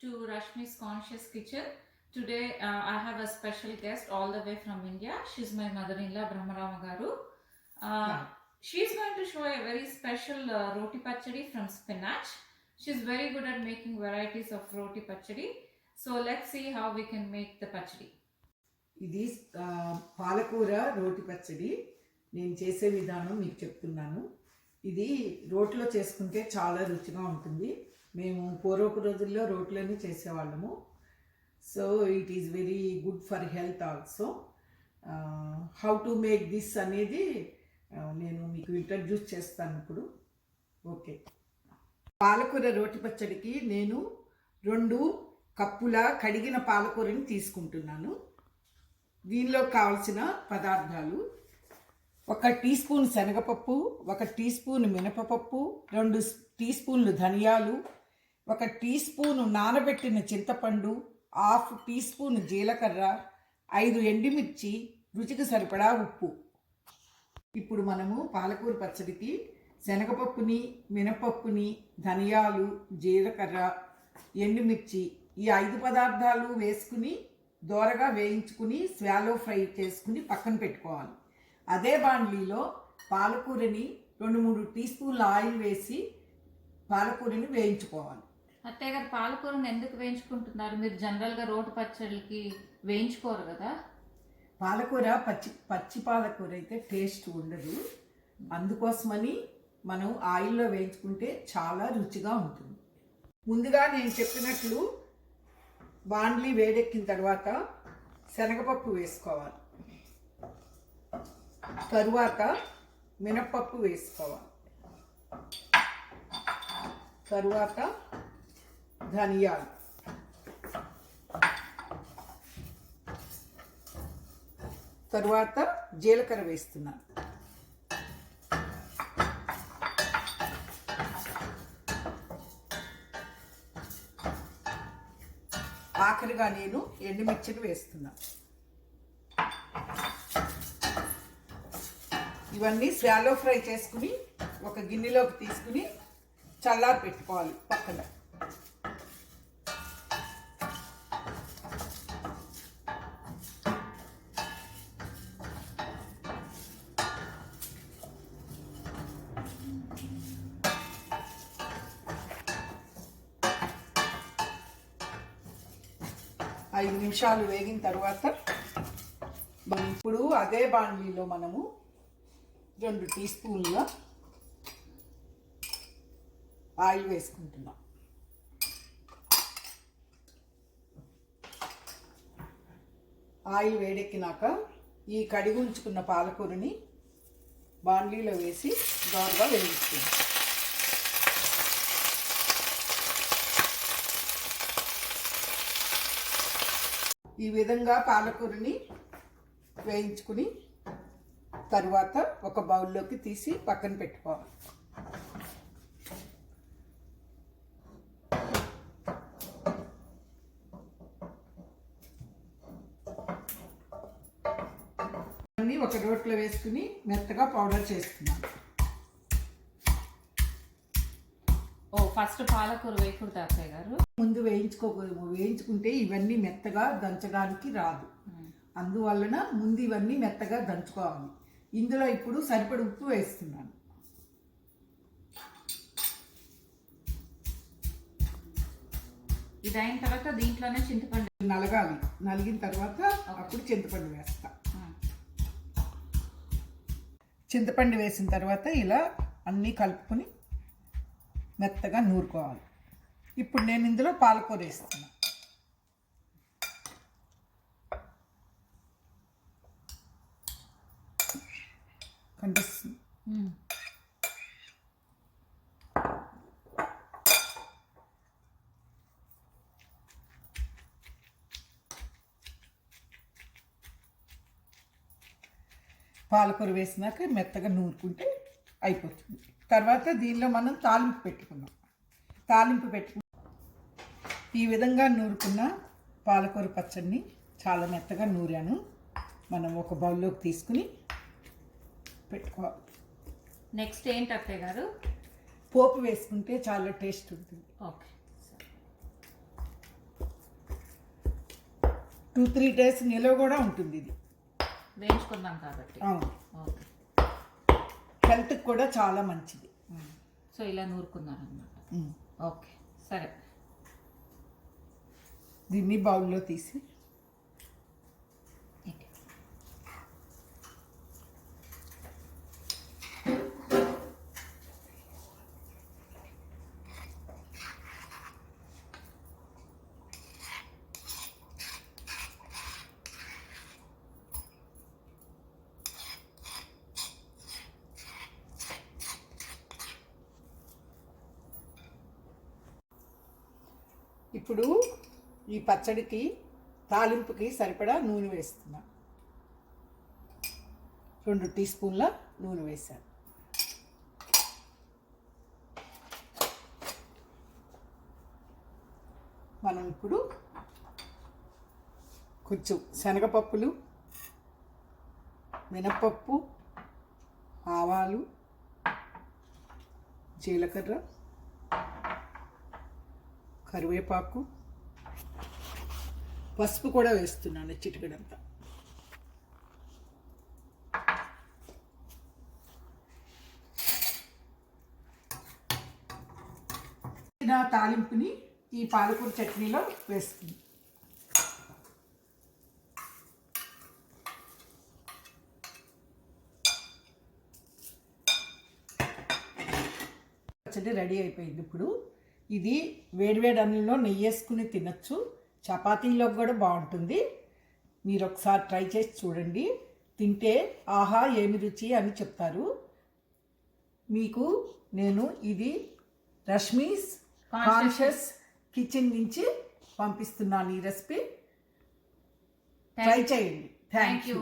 to Rashmi's Conscious Kitchen. Today I have a special guest all the way from India. She's my mother-in-law, Brahmarama Garu. She's going to show a very special roti pachadi from spinach. She's very good at making varieties of roti pachadi. So let's see how we can make the pachadi. ఇది పాలకూర రోటి పచ్చడి నేను చేసే విధానం మీకు చెప్తున్నాను. ఇది రోటిలో చేసుకుంటే చాలా రుచిగా ఉంటుంది. మేము పూర్వపు రోజుల్లో రోట్లోనే చేసేవాళ్ళము. So it is very good for health also. How to make this అనేది నేను మీకు ఇంట్రడ్యూస్ చేస్తాను ఇప్పుడు. ఓకే, పాలకూర రోటి పచ్చడికి నేను 2 కప్పుల కడిగిన పాలకూరని తీసుకుంటున్నాను. దీనిలో కావాల్సిన పదార్థాలు: 1 టీ స్పూన్ శనగపప్పు, 1 టీ స్పూన్ మినపపప్పు, 2 టీ స్పూన్లు ధనియాలు, 1 టీ స్పూన్ నానబెట్టిన చింతపండు, 1/2 టీ స్పూన్ జీలకర్ర, 5 ఎండుమిర్చి, రుచికి సరిపడా ఉప్పు. ఇప్పుడు మనము పాలకూర పచ్చడికి శనగపప్పుని, మినపప్పుని, ధనియాలు, జీలకర్ర, ఎండుమిర్చి ఈ 5 పదార్థాలు వేసుకుని దోరగా వేయించుకుని స్వాలో ఫ్రై చేసుకుని పక్కన పెట్టుకోవాలి. అదే బాండ్లీలో పాలకూరని 2-3 టీ స్పూన్ల ఆయిల్ వేసి పాలకూరని వేయించుకోవాలి. అత్తయ్య గారు, పాలకూరని ఎందుకు వేయించుకుంటున్నారు? మీరు జనరల్గా రోటి పచ్చడికి వేయించుకోరు కదా. పాలకూర పచ్చి పాలకూర అయితే టేస్ట్ ఉండదు. అందుకోసమని మనం ఆయిల్లో వేయించుకుంటే చాలా రుచిగా ఉంటుంది. ముందుగా నేను చెప్పినట్లు బాండ్లీ వేడెక్కిన తర్వాత శనగపప్పు వేసుకోవాలి, తరువాత మినప్పప్పు వేసుకోవాలి, తరువాత ధనియాలు, తరువాత జీలకర్ర వేస్తున్నాను. ఆఖరిగా నేను ఎండుమిర్చిని వేస్తున్నాను. ఇవన్నీ షాలో ఫ్రై చేసుకుని ఒక గిన్నెలోకి తీసుకుని చల్లారి పెట్టుకోవాలి పక్కన. ఐదు నిమిషాలు వేగిన తర్వాత ఇప్పుడు అదే బాండ్లీలో మనము 2 టీ స్పూన్ల ఆయిల్ వేసుకుంటున్నాం. ఆయిల్ వేడెక్కినాక ఈ కడిగి ఉంచుకున్న పాలకూరని బాండ్లీలో వేసి దోరగా వేయించుకుంటాం. ఈ విధంగా పాలకూరని వేయించుకుని తరువాత ఒక బౌల్లోకి తీసి పక్కన పెట్టుకోవాలి. అన్నీ ఒక రోట్లో వేసుకుని మెత్తగా పౌడర్ చేసుకున్నాను. ఫస్ట్ పాలకూర వేయకూడదు అత్తయ్య గారు? ముందు వేయించుకుంటే ఇవన్నీ మెత్తగా దంచడానికి రాదు. అందువలన ముందు ఇవన్నీ మెత్తగా దంచుకోవాలి. ఇందులో ఇప్పుడు సరిపడి ఉప్పు వేస్తున్నాను. ఇది అయిన తర్వాత దీంట్లోనే చింతపండు నలగాలి. నలిగిన తర్వాత అప్పుడు చింతపండు వేస్తా. చింతపండు వేసిన తర్వాత ఇలా అన్నీ కలుపుకొని మెత్తగా నూరుకోవాలి. ఇప్పుడు నేను ఇందులో పాలకూర వేస్తున్నాను. కనిపిస్తుంది. పాలకూర వేసినాక మెత్తగా నూరుకుంటే అయిపోతుంది. తర్వాత దీనిలో మనం తాలింపు పెట్టుకున్నాం. ఈ విధంగా నూరుకున్న పాలకూర పచ్చడిని చాలా మెత్తగా నూరాను. మనం ఒక బౌల్లోకి తీసుకుని పెట్టుకోవాలి. నెక్స్ట్ ఏంటి అత్తయ్య గారు? పోపు వేసుకుంటే చాలా టేస్ట్ ఉంటుంది. ఓకే, 2-3 డేస్ నిల్వ కూడా ఉంటుంది ఇది. వేయించుకుందాం కాబట్టి. అవును, ఓకే. హెల్త్కి కూడా చాలా మంచిది. సో ఇలా నూరుకున్నాను అనమాట. ఓకే, సరే. దీన్ని బౌల్లో తీసి ఇప్పుడు ఈ పచ్చడికి తాలింపుకి సరిపడా నూనె వేస్తున్నా. 2 టీ స్పూన్ల నూనె వేసాను. మనం ఇప్పుడు కొంచెం శనగపప్పులు, మినప్పప్పు, ఆవాలు, జీలకర్ర, కరివేపాకు, పసుపు కూడా వేస్తున్నాను చిటికెడంతా. నా తాలింపుని ఈ పాలకూర చట్నీలో వేస్తుంది. పచ్చడి రెడీ అయిపోయింది. ఇప్పుడు ఇది వేడివేడి అన్నంలో నెయ్యి వేసుకుని తినచ్చు, చపాతీలోకి కూడా బాగుంటుంది. మీరు ఒకసారి ట్రై చేసి చూడండి. తింటే ఆహా ఏమి రుచి అని చెప్తారు. మీకు నేను ఇది రష్మీస్ కాన్షియస్ కిచెన్ నుంచి పంపిస్తున్నాను. ఈ రెసిపీ ట్రై చేయండి. Thank you.